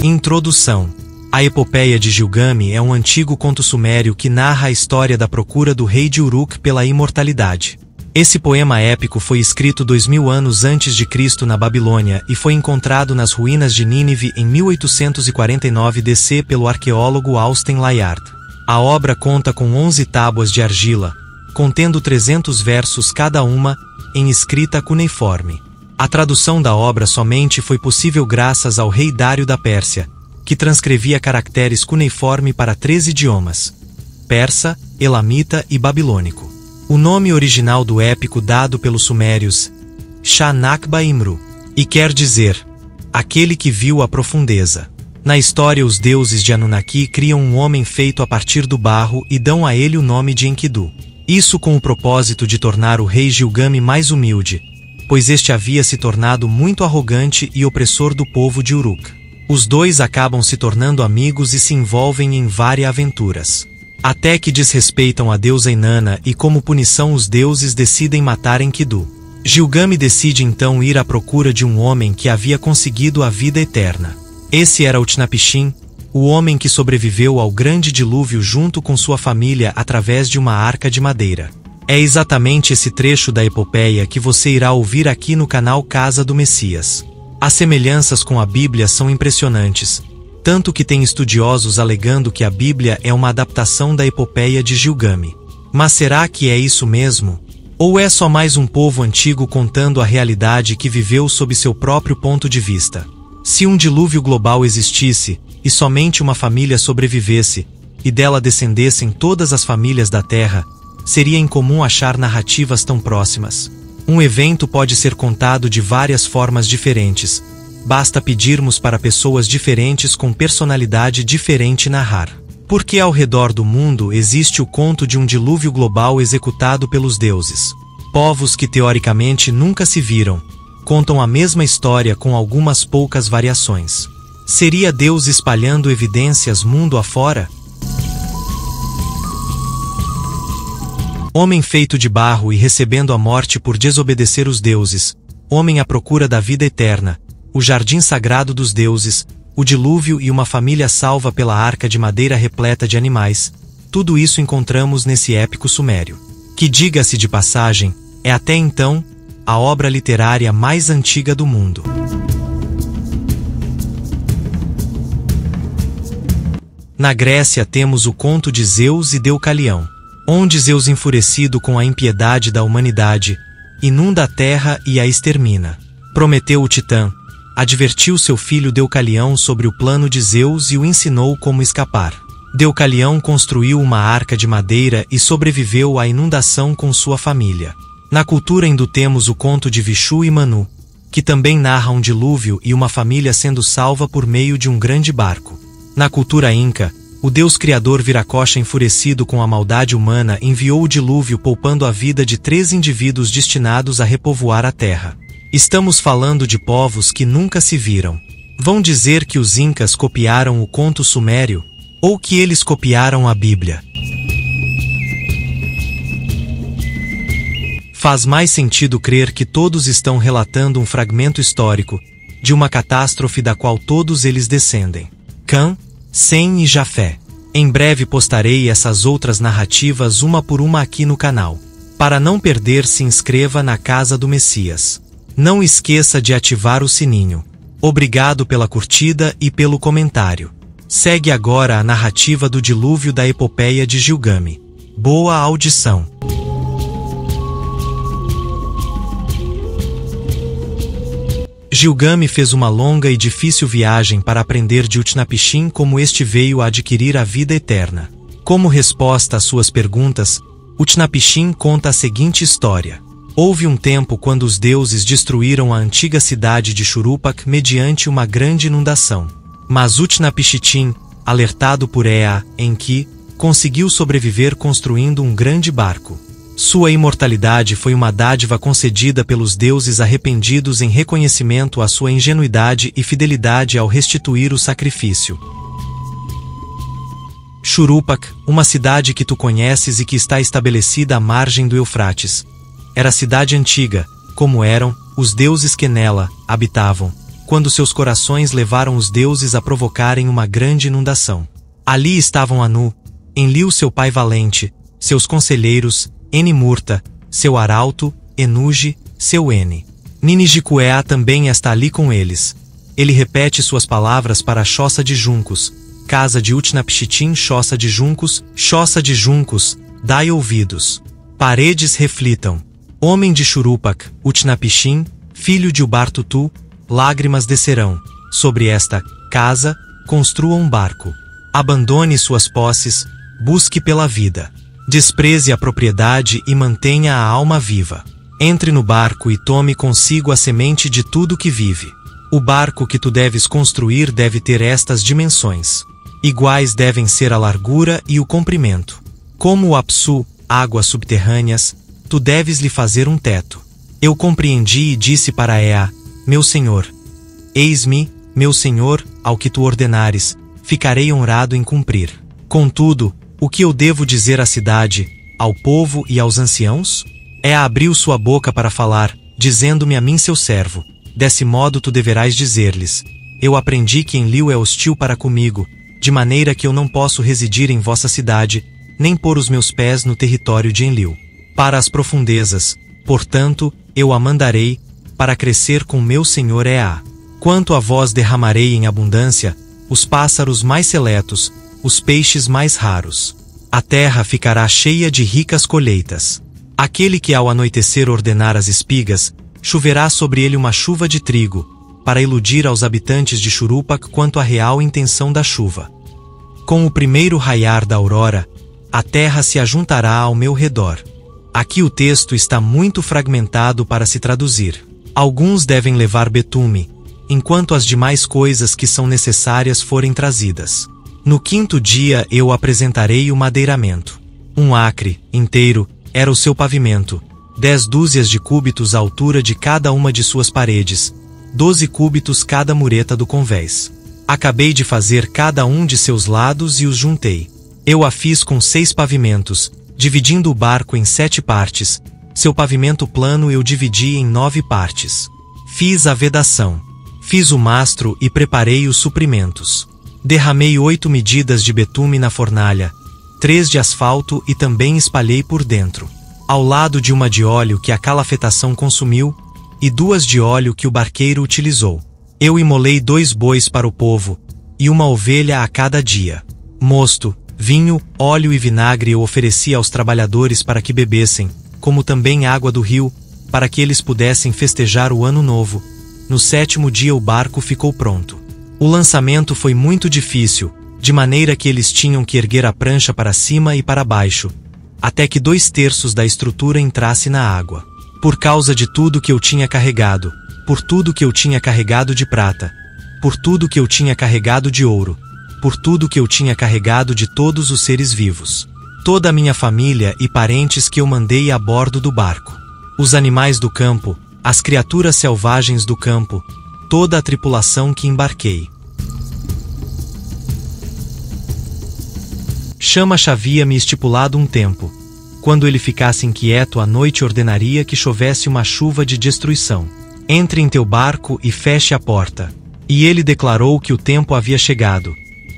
Introdução. A Epopeia de Gilgame é um antigo conto sumério que narra a história da procura do rei de Uruk pela imortalidade. Esse poema épico foi escrito 2000 anos antes de Cristo na Babilônia e foi encontrado nas ruínas de Nínive em 1849 DC pelo arqueólogo Austin Layard. A obra conta com 11 tábuas de argila, contendo 300 versos cada uma, em escrita cuneiforme. A tradução da obra somente foi possível graças ao rei Dário da Pérsia, que transcrevia caracteres cuneiforme para 3 idiomas: persa, elamita e babilônico. O nome original do épico dado pelos sumérios, Shah-Nakba Imru, e quer dizer, aquele que viu a profundeza. Na história, os deuses de Anunnaki criam um homem feito a partir do barro e dão a ele o nome de Enkidu. Isso com o propósito de tornar o rei Gilgame mais humilde, pois este havia se tornado muito arrogante e opressor do povo de Uruk. Os dois acabam se tornando amigos e se envolvem em várias aventuras, até que desrespeitam a deusa Inanna e, como punição, os deuses decidem matar Enkidu. Gilgame decide então ir à procura de um homem que havia conseguido a vida eterna. Esse era Utnapishtim, o homem que sobreviveu ao grande dilúvio junto com sua família através de uma arca de madeira. É exatamente esse trecho da epopeia que você irá ouvir aqui no canal Casa do Messias. As semelhanças com a Bíblia são impressionantes, tanto que tem estudiosos alegando que a Bíblia é uma adaptação da epopeia de Gilgame. Mas será que é isso mesmo? Ou é só mais um povo antigo contando a realidade que viveu sob seu próprio ponto de vista? Se um dilúvio global existisse, e somente uma família sobrevivesse, e dela descendessem todas as famílias da Terra, seria incomum achar narrativas tão próximas. Um evento pode ser contado de várias formas diferentes. Basta pedirmos para pessoas diferentes com personalidade diferente narrar. Porque ao redor do mundo existe o conto de um dilúvio global executado pelos deuses. Povos que teoricamente nunca se viram, contam a mesma história com algumas poucas variações. Seria Deus espalhando evidências mundo afora? Homem feito de barro e recebendo a morte por desobedecer os deuses, homem à procura da vida eterna, o jardim sagrado dos deuses, o dilúvio e uma família salva pela arca de madeira repleta de animais, tudo isso encontramos nesse épico sumério, que, diga-se de passagem, é até então a obra literária mais antiga do mundo. Na Grécia temos o conto de Zeus e Deucalião, onde Zeus, enfurecido com a impiedade da humanidade, inunda a terra e a extermina. Prometeu, o titã, advertiu seu filho Deucalião sobre o plano de Zeus e o ensinou como escapar. Deucalião construiu uma arca de madeira e sobreviveu à inundação com sua família. Na cultura hindu temos o conto de Vishu e Manu, que também narra um dilúvio e uma família sendo salva por meio de um grande barco. Na cultura inca, o deus criador Viracocha, enfurecido com a maldade humana, enviou o dilúvio poupando a vida de 3 indivíduos destinados a repovoar a terra. Estamos falando de povos que nunca se viram. Vão dizer que os incas copiaram o conto sumério? Ou que eles copiaram a Bíblia? Faz mais sentido crer que todos estão relatando um fragmento histórico, de uma catástrofe da qual todos eles descendem. Cã, Sem e Jafé. Em breve postarei essas outras narrativas uma por uma aqui no canal. Para não perder, se inscreva na Casa do Messias. Não esqueça de ativar o sininho. Obrigado pela curtida e pelo comentário. Segue agora a narrativa do dilúvio da epopeia de Gilgame. Boa audição! Gilgame fez uma longa e difícil viagem para aprender de Utnapishtim como este veio a adquirir a vida eterna. Como resposta às suas perguntas, Utnapishtim conta a seguinte história. Houve um tempo quando os deuses destruíram a antiga cidade de Shuruppak mediante uma grande inundação. Mas Utnapishtim, alertado por Ea, Enki, conseguiu sobreviver construindo um grande barco. Sua imortalidade foi uma dádiva concedida pelos deuses arrependidos em reconhecimento à sua ingenuidade e fidelidade ao restituir o sacrifício. Shuruppak, uma cidade que tu conheces e que está estabelecida à margem do Eufrates. Era cidade antiga, como eram os deuses que nela habitavam, quando seus corações levaram os deuses a provocarem uma grande inundação. Ali estavam Anu, Enlil seu pai valente, seus conselheiros, Enimurta, seu arauto, Enuge, seu Ene. Ninijicuea também está ali com eles. Ele repete suas palavras para a choça de juncos, casa de Utnapishtim, choça de juncos, dai ouvidos. Paredes reflitam. Homem de Shuruppak, Utnapishtim, filho de Ubartutu, lágrimas descerão. Sobre esta casa, construa um barco. Abandone suas posses, busque pela vida. Despreze a propriedade e mantenha a alma viva. Entre no barco e tome consigo a semente de tudo que vive. O barco que tu deves construir deve ter estas dimensões. Iguais devem ser a largura e o comprimento. Como o Apsu, águas subterrâneas, tu deves lhe fazer um teto. Eu compreendi e disse para Ea, meu senhor. Eis-me, meu senhor, ao que tu ordenares, ficarei honrado em cumprir. Contudo, o que eu devo dizer à cidade, ao povo e aos anciãos? Ea abriu sua boca para falar, dizendo-me a mim seu servo. Desse modo tu deverás dizer-lhes, eu aprendi que Enlil é hostil para comigo, de maneira que eu não posso residir em vossa cidade, nem pôr os meus pés no território de Enlil. Para as profundezas, portanto, eu a mandarei, para crescer com meu senhor Ea. Quanto a vós derramarei em abundância, os pássaros mais seletos, os peixes mais raros. A terra ficará cheia de ricas colheitas. Aquele que ao anoitecer ordenar as espigas, choverá sobre ele uma chuva de trigo, para iludir aos habitantes de Shuruppak quanto à real intenção da chuva. Com o primeiro raiar da aurora, a terra se ajuntará ao meu redor. Aqui o texto está muito fragmentado para se traduzir. Alguns devem levar betume, enquanto as demais coisas que são necessárias forem trazidas. No quinto dia eu apresentarei o madeiramento. 1 acre, inteiro, era o seu pavimento, 10 dúzias de cúbitos a altura de cada uma de suas paredes, 12 cúbitos cada mureta do convés. Acabei de fazer cada um de seus lados e os juntei. Eu a fiz com 6 pavimentos, dividindo o barco em 7 partes, seu pavimento plano eu dividi em 9 partes. Fiz a vedação. Fiz o mastro e preparei os suprimentos. Derramei 8 medidas de betume na fornalha, 3 de asfalto e também espalhei por dentro. Ao lado de uma de óleo que a calafetação consumiu, e 2 de óleo que o barqueiro utilizou. Eu imolei 2 bois para o povo, e uma ovelha a cada dia. Mosto, vinho, óleo e vinagre eu ofereci aos trabalhadores para que bebessem, como também água do rio, para que eles pudessem festejar o ano novo. No 7º dia o barco ficou pronto. O lançamento foi muito difícil, de maneira que eles tinham que erguer a prancha para cima e para baixo, até que 2/3 da estrutura entrasse na água. Por causa de tudo que eu tinha carregado, por tudo que eu tinha carregado de prata, por tudo que eu tinha carregado de ouro, por tudo que eu tinha carregado de todos os seres vivos, toda a minha família e parentes que eu mandei a bordo do barco, os animais do campo, as criaturas selvagens do campo, toda a tripulação que embarquei. Shamash havia-me estipulado um tempo. Quando ele ficasse inquieto à noite ordenaria que chovesse uma chuva de destruição. Entre em teu barco e feche a porta. E ele declarou que o tempo havia chegado.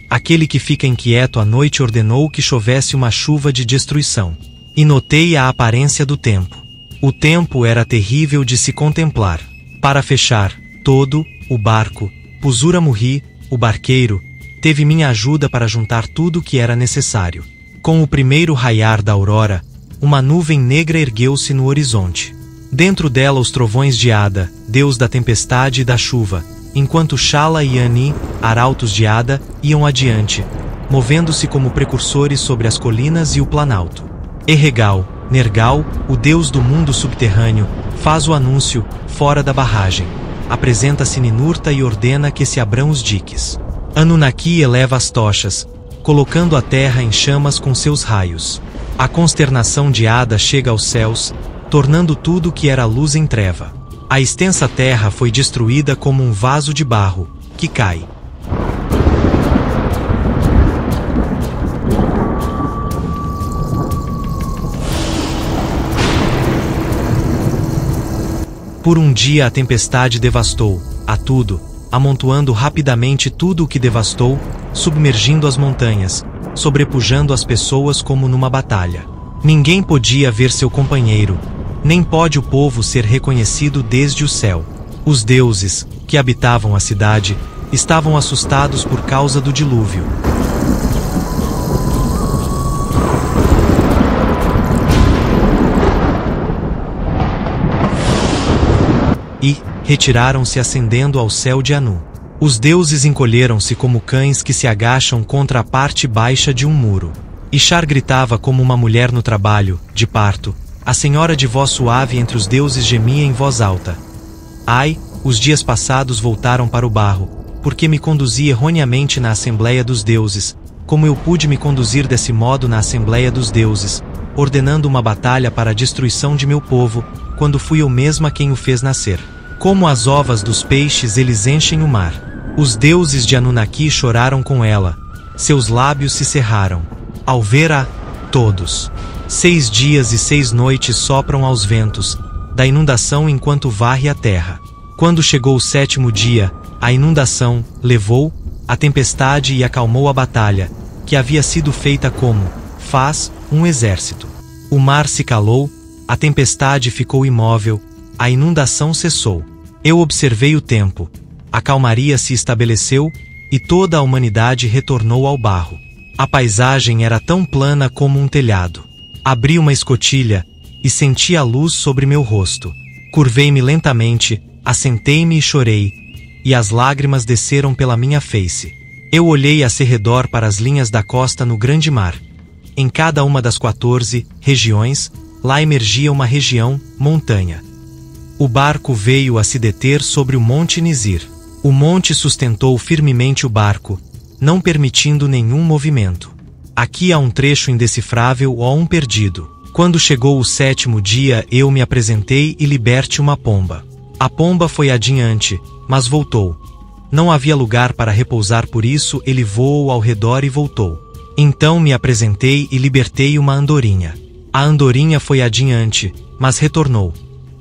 Aquele que fica inquieto à noite ordenou que chovesse uma chuva de destruição. E notei a aparência do tempo. O tempo era terrível de se contemplar. Para fechar todo o barco, Puzura-Muhi, o barqueiro, teve minha ajuda para juntar tudo o que era necessário. Com o primeiro raiar da aurora, uma nuvem negra ergueu-se no horizonte. Dentro dela os trovões de Ada, deus da tempestade e da chuva, enquanto Shala e Ani, arautos de Ada, iam adiante, movendo-se como precursores sobre as colinas e o planalto. Erregal, Nergal, o deus do mundo subterrâneo, faz o anúncio, fora da barragem. Apresenta-se Ninurta e ordena que se abram os diques. Anunnaki eleva as tochas, colocando a terra em chamas com seus raios. A consternação de Ada chega aos céus, tornando tudo que era luz em treva. A extensa terra foi destruída como um vaso de barro, que cai. Por um dia a tempestade devastou, a tudo, amontoando rapidamente tudo o que devastou, submergindo as montanhas, sobrepujando as pessoas como numa batalha. Ninguém podia ver seu companheiro, nem pode o povo ser reconhecido desde o céu. Os deuses, que habitavam a cidade, estavam assustados por causa do dilúvio. E retiraram-se ascendendo ao céu de Anu. Os deuses encolheram-se como cães que se agacham contra a parte baixa de um muro. Ishtar gritava como uma mulher no trabalho, de parto. A senhora de voz suave entre os deuses gemia em voz alta. Ai, os dias passados voltaram para o barro, porque me conduzi erroneamente na Assembleia dos Deuses, como eu pude me conduzir desse modo na Assembleia dos Deuses, ordenando uma batalha para a destruição de meu povo, quando fui eu mesma quem o fez nascer. Como as ovas dos peixes eles enchem o mar. Os deuses de Anunnaki choraram com ela, seus lábios se cerraram. Ao ver-a, todos. 6 dias e 6 noites sopram aos ventos, da inundação enquanto varre a terra. Quando chegou o 7º dia, a inundação levou a tempestade e acalmou a batalha, que havia sido feita como faz um exército. O mar se calou, a tempestade ficou imóvel, a inundação cessou. Eu observei o tempo, a calmaria se estabeleceu, e toda a humanidade retornou ao barro. A paisagem era tão plana como um telhado. Abri uma escotilha, e senti a luz sobre meu rosto. Curvei-me lentamente, assentei-me e chorei, e as lágrimas desceram pela minha face. Eu olhei a seu redor para as linhas da costa no grande mar. Em cada uma das 14 regiões, lá emergia uma região, montanha. O barco veio a se deter sobre o Monte Nizir. O monte sustentou firmemente o barco, não permitindo nenhum movimento. Aqui há um trecho indecifrável ou um perdido. Quando chegou o 7º dia, eu me apresentei e liberte uma pomba. A pomba foi adiante, mas voltou. Não havia lugar para repousar, por isso ele voou ao redor e voltou. Então me apresentei e libertei uma andorinha. A andorinha foi adiante, mas retornou.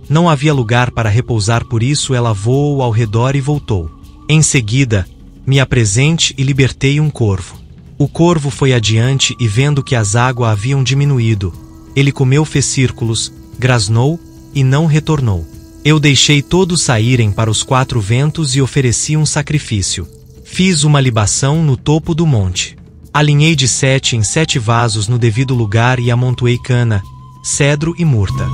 Não havia lugar para repousar, por isso ela voou ao redor e voltou. Em seguida, me apresente e libertei um corvo. O corvo foi adiante e, vendo que as águas haviam diminuído, ele comeu, fez círculos, grasnou e não retornou. Eu deixei todos saírem para os 4 ventos e ofereci um sacrifício. Fiz uma libação no topo do monte. Alinhei de 7 em 7 vasos no devido lugar e amontoei cana, cedro e murta.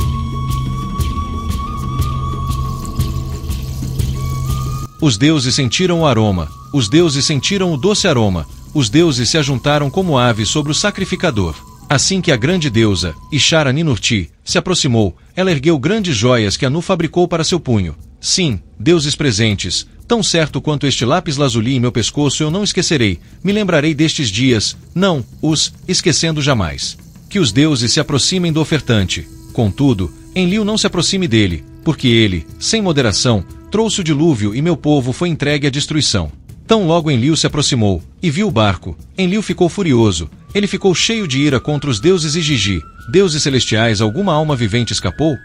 Os deuses sentiram o aroma, os deuses sentiram o doce aroma, os deuses se ajuntaram como aves sobre o sacrificador. Assim que a grande deusa, Ishtar Ninurti, se aproximou, ela ergueu grandes joias que Anu fabricou para seu punho. Sim, deuses presentes, tão certo quanto este lápis lazuli em meu pescoço eu não esquecerei, me lembrarei destes dias, não os esquecendo jamais. Que os deuses se aproximem do ofertante. Contudo, Enlil não se aproxime dele, porque ele, sem moderação, trouxe o dilúvio e meu povo foi entregue à destruição. Tão logo Enlil se aproximou, e viu o barco, Enlil ficou furioso, ele ficou cheio de ira contra os deuses e Gigi, deuses celestiais. Alguma alma vivente escapou?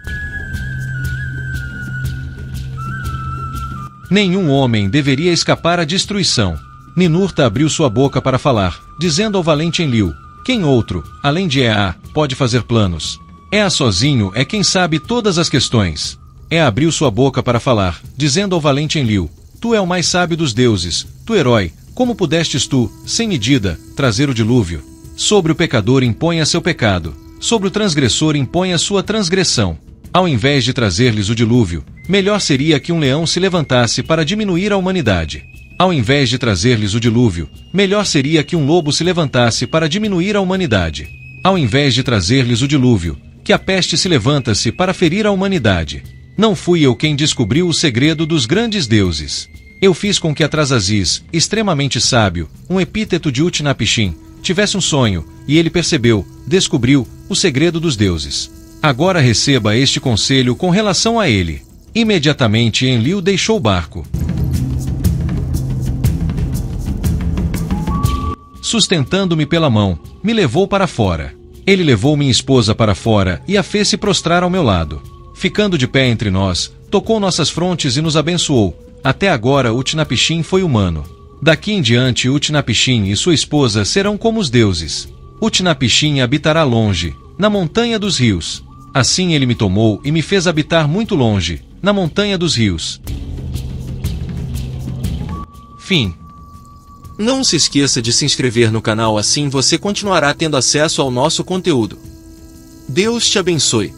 Nenhum homem deveria escapar à destruição. Ninurta abriu sua boca para falar, dizendo ao valente Enlil: quem outro, além de Ea, pode fazer planos? Ea sozinho é quem sabe todas as questões. Ea abriu sua boca para falar, dizendo ao valente Enlil: tu é o mais sábio dos deuses, tu herói, como pudestes tu, sem medida, trazer o dilúvio? Sobre o pecador imponha seu pecado, sobre o transgressor imponha sua transgressão. Ao invés de trazer-lhes o dilúvio, melhor seria que um leão se levantasse para diminuir a humanidade. Ao invés de trazer-lhes o dilúvio, melhor seria que um lobo se levantasse para diminuir a humanidade. Ao invés de trazer-lhes o dilúvio, que a peste se levanta-se para ferir a humanidade. Não fui eu quem descobriu o segredo dos grandes deuses. Eu fiz com que Atrasaziz, extremamente sábio, um epíteto de Utnapishtim, tivesse um sonho, e ele percebeu, descobriu, o segredo dos deuses. Agora receba este conselho com relação a ele. Imediatamente Enlil deixou o barco. Sustentando-me pela mão, me levou para fora. Ele levou minha esposa para fora e a fez se prostrar ao meu lado. Ficando de pé entre nós, tocou nossas frontes e nos abençoou, Até agora Utnapishtim foi humano. Daqui em diante Utnapishtim e sua esposa serão como os deuses. Utnapishtim habitará longe, na montanha dos rios. Assim ele me tomou e me fez habitar muito longe, na montanha dos rios. Fim. Não se esqueça de se inscrever no canal, assim você continuará tendo acesso ao nosso conteúdo. Deus te abençoe.